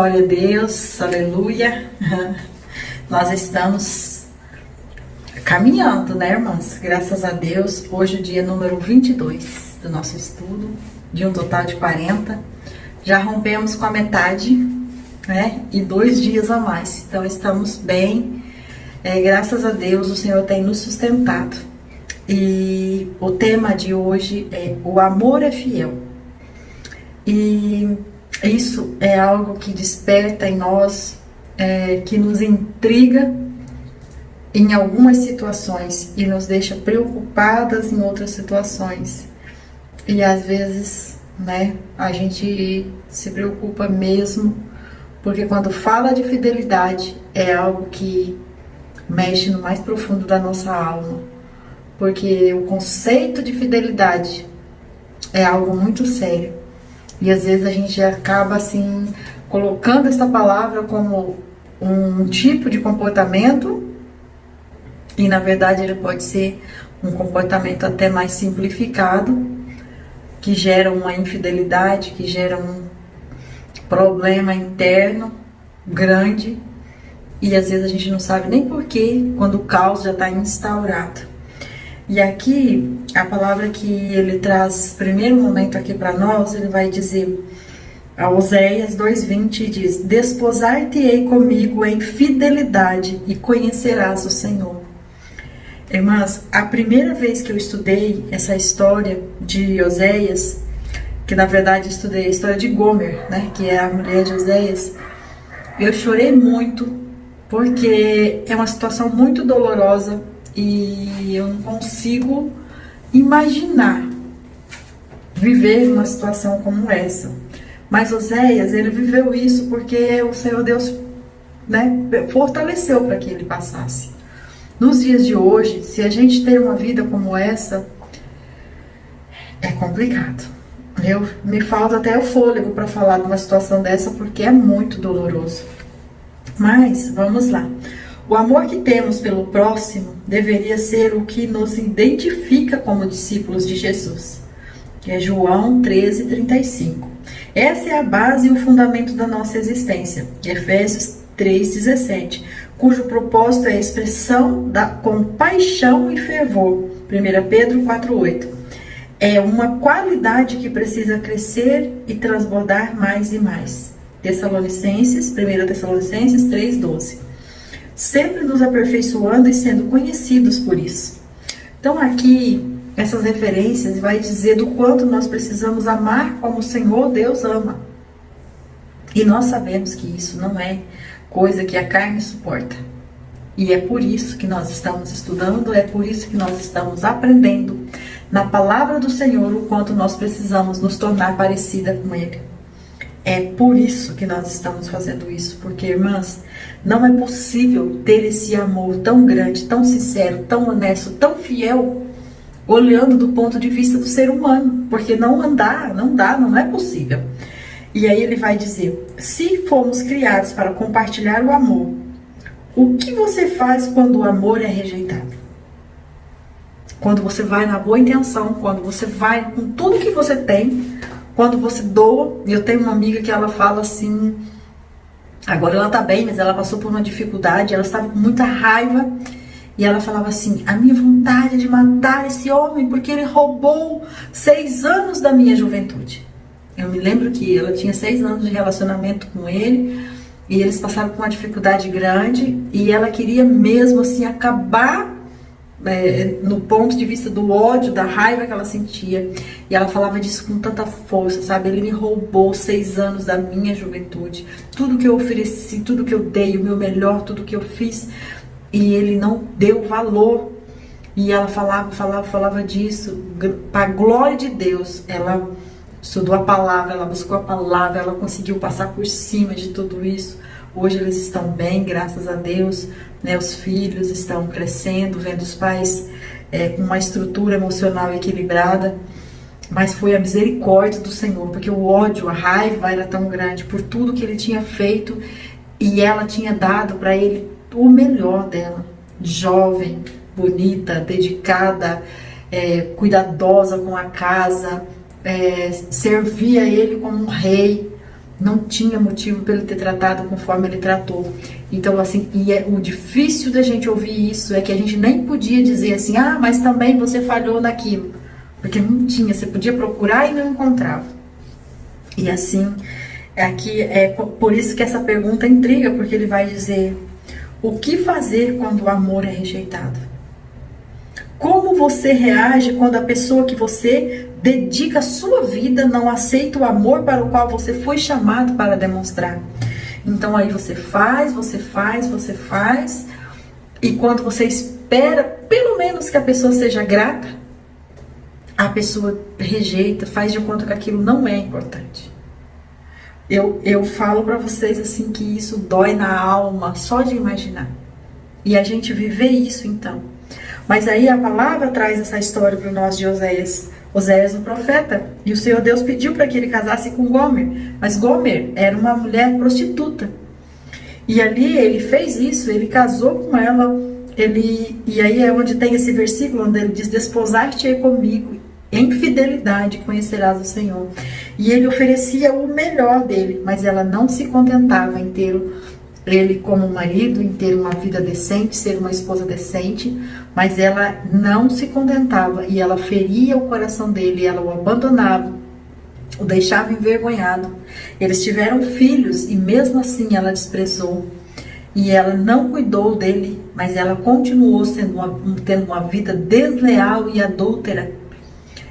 Glória a Deus, aleluia. Nós estamos caminhando, né, irmãs? Graças a Deus. Hoje é o dia número 22 do nosso estudo, de um total de 40. Já rompemos com a metade, né? E 2 dias a mais. Então estamos bem. Graças a Deus o Senhor tem nos sustentado. E o tema de hoje é o amor é fiel. E isso é algo que desperta em nós, que nos intriga em algumas situações e nos deixa preocupadas em outras situações. E às vezes, né, a gente se preocupa mesmo, porque quando fala de fidelidade é algo que mexe no mais profundo da nossa alma. Porque o conceito de fidelidade é algo muito sério. E às vezes a gente acaba assim colocando essa palavra como um tipo de comportamento, e na verdade ele pode ser um comportamento até mais simplificado, que gera uma infidelidade, que gera um problema interno grande, e às vezes a gente não sabe nem porquê, quando o caos já está instaurado. E aqui, a palavra que ele traz, primeiro momento aqui para nós, ele vai dizer, a Oséias 2:20, diz: desposar-te-ei comigo em fidelidade e conhecerás o Senhor. Irmãs, a primeira vez que eu estudei essa história de Oséias, que na verdade estudei a história de Gomer, né, que é a mulher de Oséias, eu chorei muito, porque é uma situação muito dolorosa, e eu não consigo imaginar viver uma situação como essa. Mas Oséias, ele viveu isso porque o Senhor Deus, né, fortaleceu para que ele passasse. Nos dias de hoje, se a gente tem uma vida como essa, é complicado. Me falta até o fôlego para falar de uma situação dessa, porque é muito doloroso. Mas, vamos lá. O amor que temos pelo próximo deveria ser o que nos identifica como discípulos de Jesus, que é João 13:35. Essa é a base e o fundamento da nossa existência. Efésios 3:17, cujo propósito é a expressão da compaixão e fervor. 1 Pedro 4:8. É uma qualidade que precisa crescer e transbordar mais e mais. 1 Tessalonicenses 3:12. Sempre nos aperfeiçoando e sendo conhecidos por isso. Então aqui, essas referências vai dizer do quanto nós precisamos amar como o Senhor Deus ama. E nós sabemos que isso não é coisa que a carne suporta. E é por isso que nós estamos estudando, é por isso que nós estamos aprendendo na palavra do Senhor o quanto nós precisamos nos tornar parecida com Ele. É por isso que nós estamos fazendo isso, porque, irmãs, não é possível ter esse amor tão grande, tão sincero, tão honesto, tão fiel, olhando do ponto de vista do ser humano, porque não é possível. E aí ele vai dizer, se fomos criados para compartilhar o amor, o que você faz quando o amor é rejeitado? Quando você vai na boa intenção, quando você vai com tudo que você tem, quando você doa. Eu tenho uma amiga que ela fala assim, agora ela tá bem, mas ela passou por uma dificuldade, ela estava com muita raiva, e ela falava assim, a minha vontade é de matar esse homem, porque ele roubou 6 anos da minha juventude. Eu me lembro que ela tinha 6 anos de relacionamento com ele, e eles passaram por uma dificuldade grande, e ela queria mesmo assim acabar, no ponto de vista do ódio, da raiva que ela sentia. E ela falava disso com tanta força, sabe? Ele me roubou 6 anos da minha juventude, tudo que eu ofereci, tudo que eu dei, o meu melhor, tudo que eu fiz, e ele não deu valor. E ela falava disso, para a glória de Deus. Ela estudou a palavra, ela buscou a palavra, ela conseguiu passar por cima de tudo isso. Hoje eles estão bem, graças a Deus, né? Os filhos estão crescendo, vendo os pais com uma estrutura emocional equilibrada. Mas foi a misericórdia do Senhor, porque o ódio, a raiva era tão grande por tudo que ele tinha feito, e ela tinha dado para ele o melhor dela. Jovem, bonita, dedicada, cuidadosa com a casa, servia ele como um rei. Não tinha motivo para ele ter tratado conforme ele tratou. Então, assim, o difícil da gente ouvir isso é que a gente nem podia dizer assim, mas também você falhou naquilo. Porque não tinha, você podia procurar e não encontrava. E assim, aqui é por isso que essa pergunta intriga, porque ele vai dizer: o que fazer quando o amor é rejeitado? Como você reage quando a pessoa que você dedica a sua vida não aceita o amor para o qual você foi chamado para demonstrar? Então aí você faz, e quando você espera pelo menos que a pessoa seja grata, a pessoa rejeita, faz de conta que aquilo não é importante. Eu falo para vocês assim que isso dói na alma só de imaginar. E a gente viver isso então. Mas aí a palavra traz essa história para nós de Oséias. Oséias, o profeta, e o Senhor Deus pediu para que ele casasse com Gomer. Mas Gomer era uma mulher prostituta. E ali ele fez isso, ele casou com ela. E aí é onde tem esse versículo onde ele diz: desposar-te comigo, em fidelidade conhecerás o Senhor. E ele oferecia o melhor dele, mas ela não se contentava em ter ele como marido, em ter uma vida decente, ser uma esposa decente, mas ela não se contentava e ela feria o coração dele, ela o abandonava, o deixava envergonhado. Eles tiveram filhos e mesmo assim ela desprezou. E ela não cuidou dele, mas ela continuou tendo uma vida desleal e adúltera.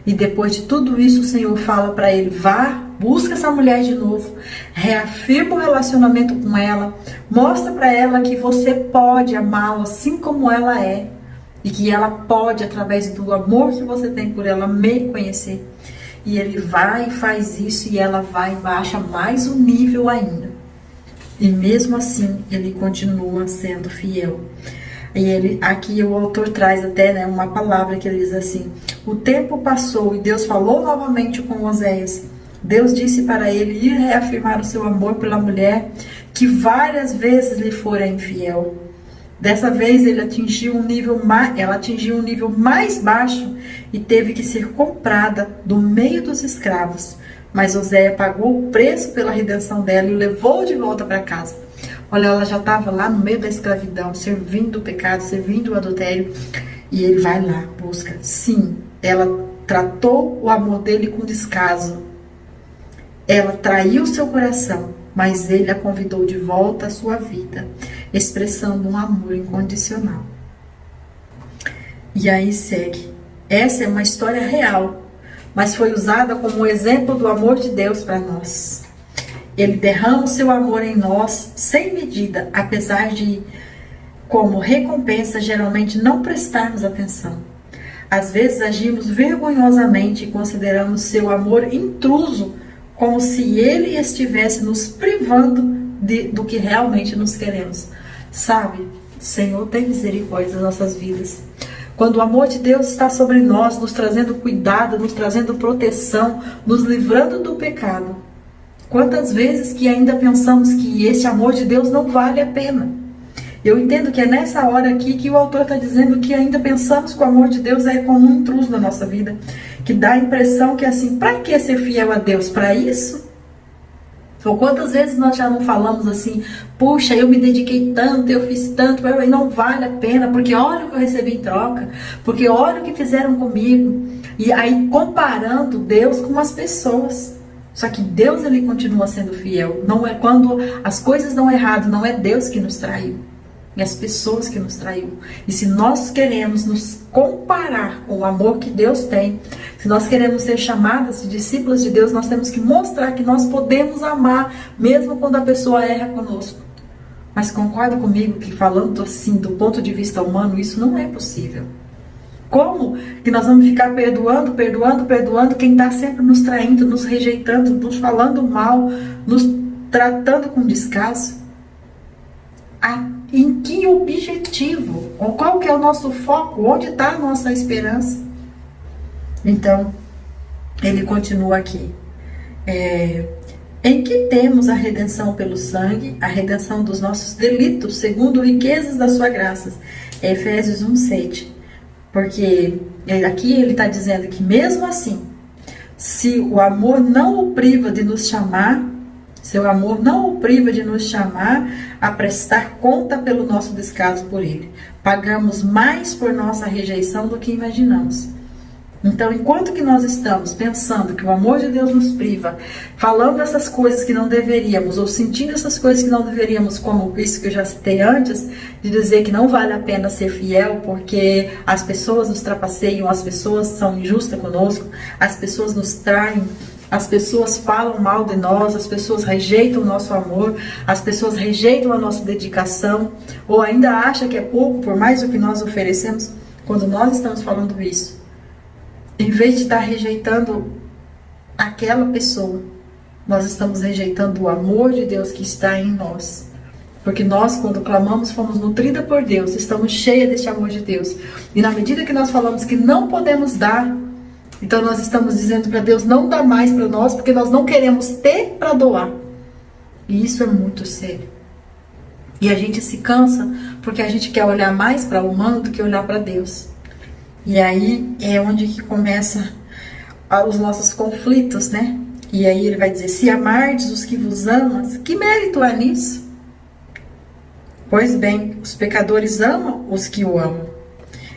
E depois de tudo isso, o Senhor fala para ele: vá, busca essa mulher de novo, reafirma o relacionamento com ela, mostra para ela que você pode amá-la assim como ela é, e que ela pode, através do amor que você tem por ela, me conhecer. E ele vai e faz isso, e ela vai e baixa mais um nível ainda. E mesmo assim, ele continua sendo fiel. E aqui o autor traz até uma palavra que ele diz assim: o tempo passou e Deus falou novamente com Oséias. Deus disse para ele ir reafirmar o seu amor pela mulher que várias vezes lhe fora infiel. Dessa vez ela atingiu um nível mais baixo e teve que ser comprada do meio dos escravos. Mas Oséias pagou o preço pela redenção dela e o levou de volta para casa. Olha, ela já estava lá no meio da escravidão, servindo o pecado, servindo o adultério. E ele vai lá, busca. Sim, ela tratou o amor dele com descaso. Ela traiu seu coração, mas ele a convidou de volta à sua vida, expressando um amor incondicional. E aí segue. Essa é uma história real, mas foi usada como exemplo do amor de Deus para nós. Ele derrama o seu amor em nós sem medida, apesar de, como recompensa, geralmente não prestarmos atenção. Às vezes agimos vergonhosamente e consideramos seu amor intruso, como se ele estivesse nos privando do que realmente nos queremos. Sabe, Senhor, tem misericórdia das nossas vidas. Quando o amor de Deus está sobre nós, nos trazendo cuidado, nos trazendo proteção, nos livrando do pecado. Quantas vezes que ainda pensamos que esse amor de Deus não vale a pena? Eu entendo que é nessa hora aqui que o autor está dizendo que ainda pensamos que o amor de Deus é como um intruso na nossa vida. Que dá a impressão que assim, para que ser fiel a Deus? Para isso? Ou quantas vezes nós já não falamos assim: puxa, eu me dediquei tanto, eu fiz tanto, mas não vale a pena, porque olha o que eu recebi em troca, porque olha o que fizeram comigo. E aí comparando Deus com as pessoas. Só que Deus, ele continua sendo fiel. Não é quando as coisas dão errado, não é Deus que nos traiu, é as pessoas que nos traiu. E se nós queremos nos comparar com o amor que Deus tem, se nós queremos ser chamadas de discípulos de Deus, nós temos que mostrar que nós podemos amar, mesmo quando a pessoa erra conosco. Mas concorda comigo que, falando assim, do ponto de vista humano, isso não é possível. Como que nós vamos ficar perdoando quem está sempre nos traindo, nos rejeitando, nos falando mal, nos tratando com descaso? Em que objetivo? Ou qual que é o nosso foco? Onde está a nossa esperança? Então, ele continua aqui. Em que temos a redenção pelo sangue, a redenção dos nossos delitos, segundo riquezas das suas graças. Efésios 1:7. Porque aqui ele está dizendo que mesmo assim, se o amor não o priva de nos chamar, Seu amor não o priva de nos chamar a prestar conta pelo nosso descaso por ele. Pagamos mais por nossa rejeição do que imaginamos. Então, enquanto que nós estamos pensando que o amor de Deus nos priva, falando essas coisas que não deveríamos, ou sentindo essas coisas que não deveríamos, como isso que eu já citei antes, de dizer que não vale a pena ser fiel, porque as pessoas nos trapaceiam, as pessoas são injustas conosco, as pessoas nos traem, as pessoas falam mal de nós, as pessoas rejeitam o nosso amor, as pessoas rejeitam a nossa dedicação, ou ainda acham que é pouco por mais do que nós oferecemos. Quando nós estamos falando isso, em vez de estar rejeitando aquela pessoa, nós estamos rejeitando o amor de Deus que está em nós. Porque nós, quando clamamos, fomos nutridas por Deus, estamos cheias deste amor de Deus. E na medida que nós falamos que não podemos dar, então nós estamos dizendo para Deus não dar mais para nós, porque nós não queremos ter para doar. E isso é muito sério. E a gente se cansa porque a gente quer olhar mais para o humano do que olhar para Deus. E aí é onde que começa os nossos conflitos, né? E aí ele vai dizer, se amardes os que vos amam, que mérito há nisso? Pois bem, os pecadores amam os que o amam.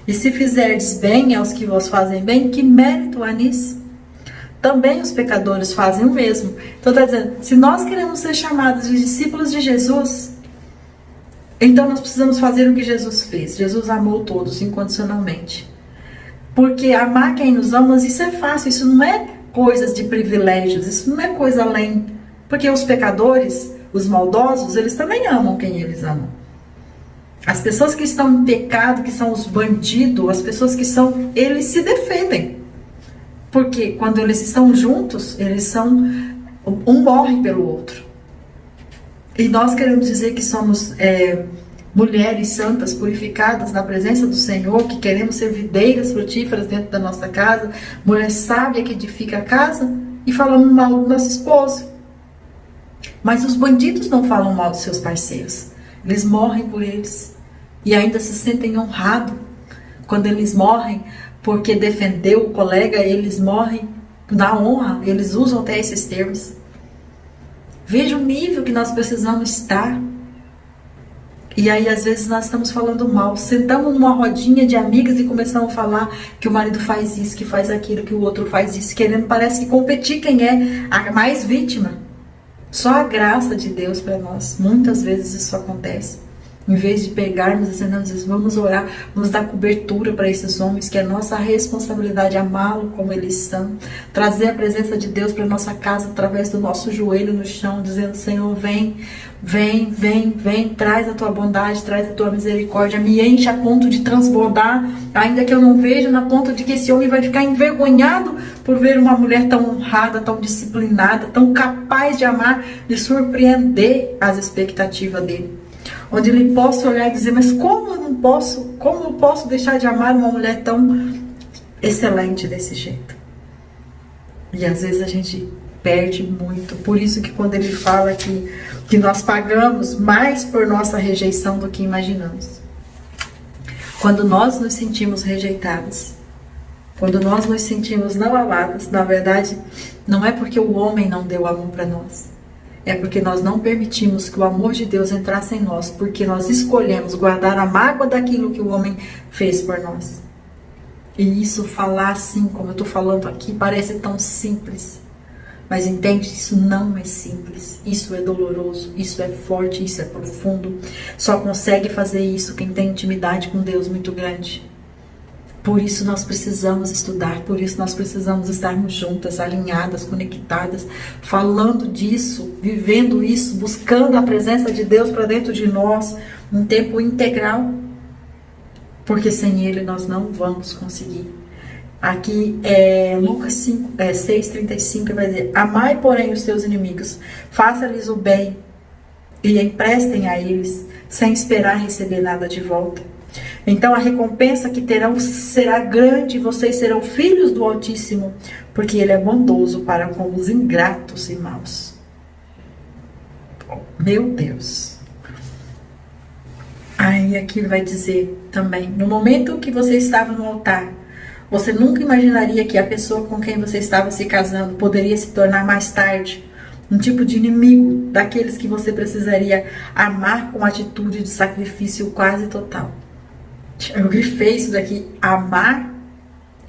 E se fizerdes bem aos que vos fazem bem, que mérito há nisso? Também os pecadores fazem o mesmo. Então está dizendo, se nós queremos ser chamados de discípulos de Jesus, então nós precisamos fazer o que Jesus fez. Jesus amou todos incondicionalmente. Porque amar quem nos ama, isso é fácil, isso não é coisas de privilégios, isso não é coisa além. Porque os pecadores, os maldosos, eles também amam quem eles amam. As pessoas que estão em pecado, que são os bandidos, as pessoas que são, eles se defendem. Porque quando eles estão juntos, eles são, um morre pelo outro. E nós queremos dizer que somos mulheres santas, purificadas na presença do Senhor, que queremos ser videiras frutíferas dentro da nossa casa, mulher sábia que edifica a casa, e falamos mal do nosso esposo. Mas os bandidos não falam mal dos seus parceiros, eles morrem por eles, e ainda se sentem honrados. Quando eles morrem porque defendeu o colega, eles morrem na honra, eles usam até esses termos. Veja o nível que nós precisamos estar. E aí, às vezes, nós estamos falando mal. Sentamos numa rodinha de amigas e começamos a falar que o marido faz isso, que faz aquilo, que o outro faz isso. Querendo, parece que competir quem é a mais vítima. Só a graça de Deus para nós. Muitas vezes isso acontece. Em vez de pegarmos e dizer, não, vamos orar, vamos dar cobertura para esses homens, que é nossa responsabilidade amá-lo como eles são. Trazer a presença de Deus para nossa casa através do nosso joelho no chão, dizendo, Senhor, vem, vem, vem, vem, traz a tua bondade, traz a tua misericórdia, me enche a ponto de transbordar, ainda que eu não veja, na ponto de que esse homem vai ficar envergonhado por ver uma mulher tão honrada, tão disciplinada, tão capaz de amar, de surpreender as expectativas dele. Onde ele possa olhar e dizer, mas como eu posso deixar de amar uma mulher tão excelente desse jeito? E às vezes a gente perde muito. Por isso que quando ele fala que nós pagamos mais por nossa rejeição do que imaginamos. Quando nós nos sentimos rejeitados, quando nós nos sentimos não amados, na verdade, não é porque o homem não deu amor para nós. É porque nós não permitimos que o amor de Deus entrasse em nós, porque nós escolhemos guardar a mágoa daquilo que o homem fez por nós. E isso, falar assim, como eu estou falando aqui, parece tão simples. Mas entende, isso não é simples. Isso é doloroso, isso é forte, isso é profundo. Só consegue fazer isso quem tem intimidade com Deus muito grande. Por isso nós precisamos estudar, por isso nós precisamos estarmos juntas, alinhadas, conectadas, falando disso, vivendo isso, buscando a presença de Deus para dentro de nós, um tempo integral, porque sem Ele nós não vamos conseguir. Aqui Lucas 6,35 vai dizer, amai porém os teus inimigos, faça-lhes o bem e emprestem a eles, sem esperar receber nada de volta. Então a recompensa que terão será grande, vocês serão filhos do Altíssimo, porque Ele é bondoso para com os ingratos e maus. Meu Deus. Aí aqui ele vai dizer também, no momento que você estava no altar, você nunca imaginaria que a pessoa com quem você estava se casando poderia se tornar mais tarde um tipo de inimigo, daqueles que você precisaria amar com atitude de sacrifício quase total. Eu grifei isso daqui, amar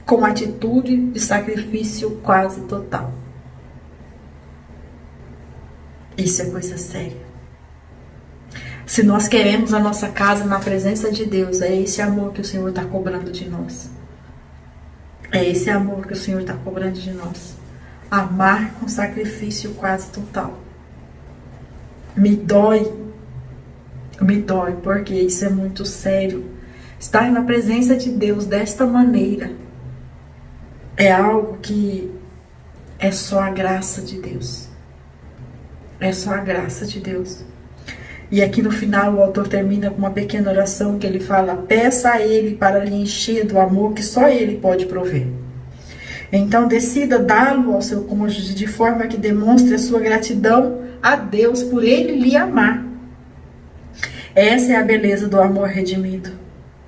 com atitude de sacrifício quase total. Isso é coisa séria. Se nós queremos a nossa casa na presença de Deus, é esse amor que o Senhor está cobrando de nós. É esse amor que o Senhor está cobrando de nós. Amar com sacrifício quase total. Me dói, porque isso é muito sério. Estar na presença de Deus desta maneira é algo que é só a graça de Deus. É só a graça de Deus. E aqui no final o autor termina com uma pequena oração que ele fala: peça a Ele para lhe encher do amor que só Ele pode prover. Então decida dá-lo ao seu cônjuge de forma que demonstre a sua gratidão a Deus por Ele lhe amar. Essa é a beleza do amor redimido.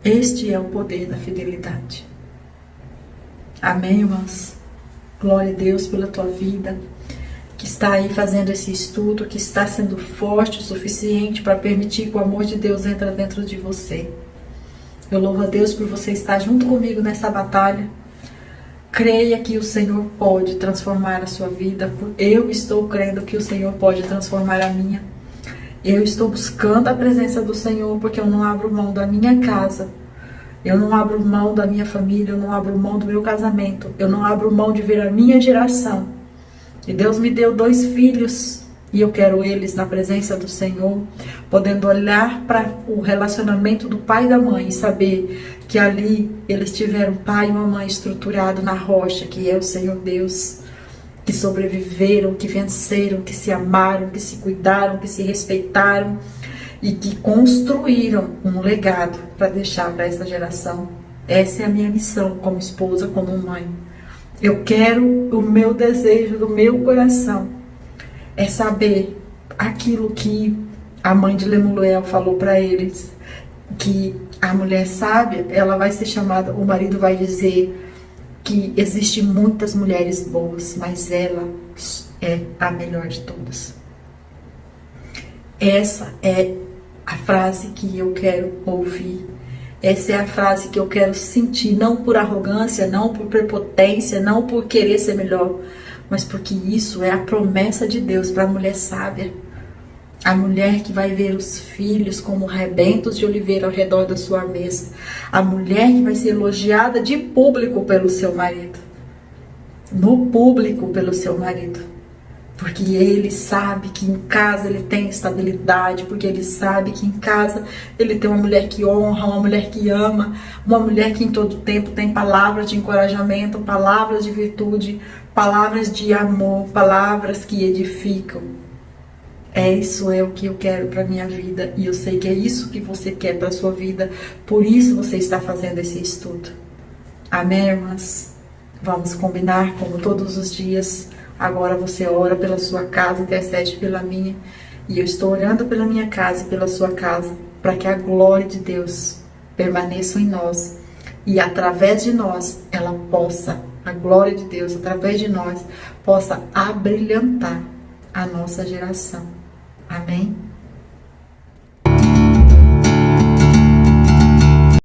Este é o poder da fidelidade. Amém, irmãos? Glória a Deus pela tua vida, que está aí fazendo esse estudo, que está sendo forte o suficiente para permitir que o amor de Deus entre dentro de você. Eu louvo a Deus por você estar junto comigo nessa batalha. Creia que o Senhor pode transformar a sua vida. Eu estou crendo que o Senhor pode transformar a minha. Eu estou buscando a presença do Senhor porque eu não abro mão da minha casa. Eu não abro mão da minha família, eu não abro mão do meu casamento. Eu não abro mão de ver a minha geração. E Deus me deu 2 filhos e eu quero eles na presença do Senhor, podendo olhar para o relacionamento do pai e da mãe e saber que ali eles tiveram pai e uma mãe estruturado na rocha, que é o Senhor Deus, que sobreviveram, que venceram, que se amaram, que se cuidaram, que se respeitaram e que construíram um legado para deixar para essa geração. Essa é a minha missão como esposa, como mãe. Eu quero, o meu desejo do meu coração é saber aquilo que a mãe de Lemuel falou para eles, que a mulher sábia, ela vai ser chamada, o marido vai dizer que existem muitas mulheres boas, mas ela é a melhor de todas. Essa é a frase que eu quero ouvir. Essa é a frase que eu quero sentir, não por arrogância, não por prepotência, não por querer ser melhor, mas porque isso é a promessa de Deus para a mulher sábia. A mulher que vai ver os filhos como rebentos de oliveira ao redor da sua mesa. A mulher que vai ser elogiada de público pelo seu marido. No público pelo seu marido. Porque ele sabe que em casa ele tem estabilidade, porque ele sabe que em casa ele tem uma mulher que honra, uma mulher que ama, uma mulher que em todo tempo tem palavras de encorajamento, palavras de virtude, palavras de amor, palavras que edificam. Isso é o que eu quero para minha vida e eu sei que é isso que você quer para sua vida, por isso você está fazendo esse estudo. Amém, irmãs? Vamos combinar como todos os dias. Agora você ora pela sua casa, intercede pela minha. E eu estou orando pela minha casa e pela sua casa, para que a glória de Deus permaneça em nós. E através de nós, a glória de Deus, através de nós, possa abrilhantar a nossa geração. Amém?